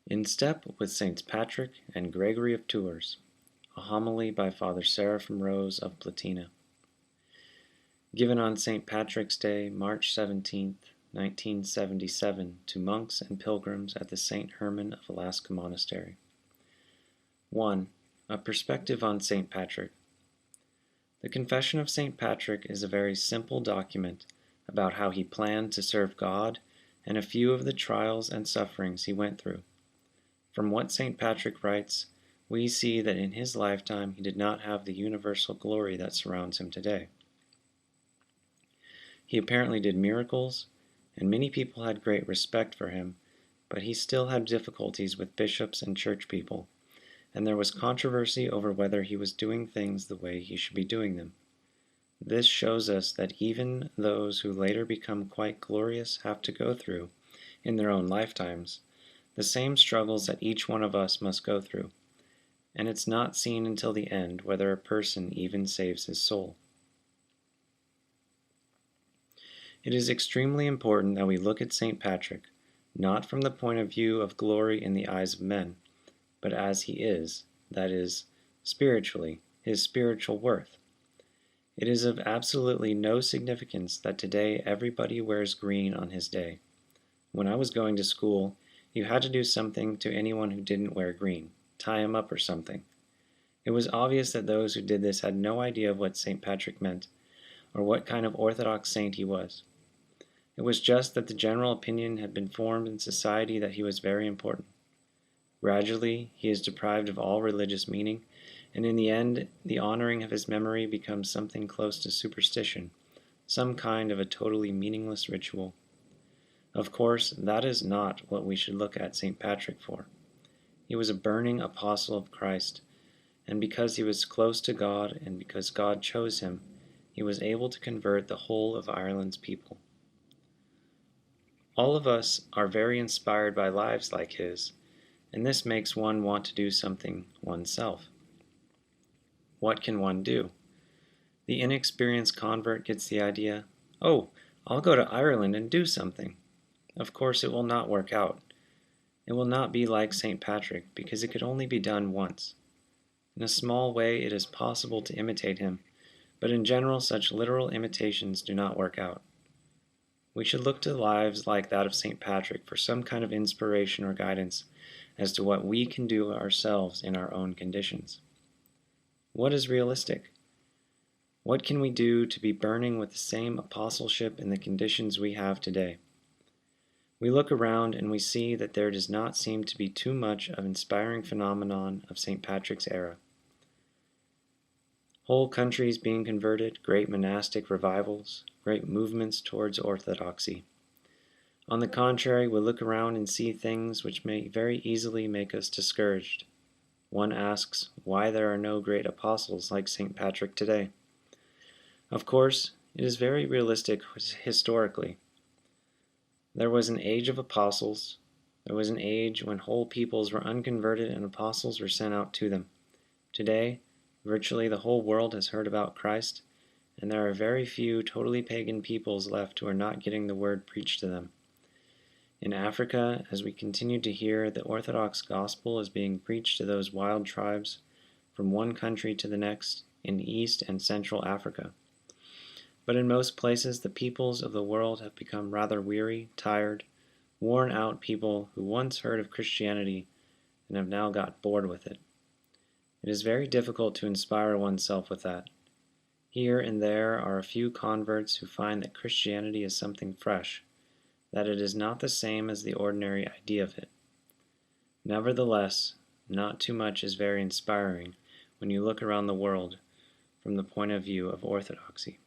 In Step with Saints Patrick and Gregory of Tours, a homily by Father Seraphim of Platina. Given on St. Patrick's Day, March 17, 1977, to monks and pilgrims at the St. Herman of Alaska Monastery. 1. A perspective on St. Patrick. The Confession of St. Patrick is a very simple document about how he planned to serve God and a few of the trials and sufferings he went through. From what St. Patrick writes, we see that in his lifetime he did not have the universal glory that surrounds him today. He apparently did miracles, and many people had great respect for him, but he still had difficulties with bishops and church people, and there was controversy over whether he was doing things the way he should be doing them. This shows us that even those who later become quite glorious have to go through, in their own lifetimes, the same struggles that each one of us must go through, and it's not seen until the end whether a person even saves his soul. It is extremely important that we look at St. Patrick, not from the point of view of glory in the eyes of men, but as he is, that is, spiritually, his spiritual worth. It is of absolutely no significance that today everybody wears green on his day. When I was going to school, you had to do something to anyone who didn't wear green, tie him up or something. It was obvious that those who did this had no idea of what St. Patrick meant, or what kind of Orthodox saint he was. It was just that the general opinion had been formed in society that he was very important. Gradually, he is deprived of all religious meaning, and in the end, the honoring of his memory becomes something close to superstition, some kind of a totally meaningless ritual. Of course, that is not what we should look at St. Patrick for. He was a burning apostle of Christ, and because he was close to God and because God chose him, he was able to convert the whole of Ireland's people. All of us are very inspired by lives like his, and this makes one want to do something oneself. What can one do? The inexperienced convert gets the idea, "Oh, I'll go to Ireland and do something." Of course, it will not work out. It will not be like St. Patrick, because it could only be done once. In a small way, it is possible to imitate him, but in general, such literal imitations do not work out. We should look to lives like that of St. Patrick for some kind of inspiration or guidance as to what we can do ourselves in our own conditions. What is realistic? What can we do to be burning with the same apostleship in the conditions we have today? We look around and we see that there does not seem to be too much of inspiring phenomenon of St. Patrick's era. Whole countries being converted, great monastic revivals, great movements towards orthodoxy. On the contrary, we look around and see things which may very easily make us discouraged. One asks why there are no great apostles like St. Patrick today. Of course, it is very realistic historically. There was an age of apostles. There was an age when whole peoples were unconverted and apostles were sent out to them. Today, virtually the whole world has heard about Christ, and there are very few totally pagan peoples left who are not getting the word preached to them. In Africa, as we continue to hear, the Orthodox gospel is being preached to those wild tribes from one country to the next in East and Central Africa. But in most places, the peoples of the world have become rather weary, tired, worn out people who once heard of Christianity and have now got bored with it. It is very difficult to inspire oneself with that. Here and there are a few converts who find that Christianity is something fresh, that it is not the same as the ordinary idea of it. Nevertheless, not too much is very inspiring when you look around the world from the point of view of orthodoxy.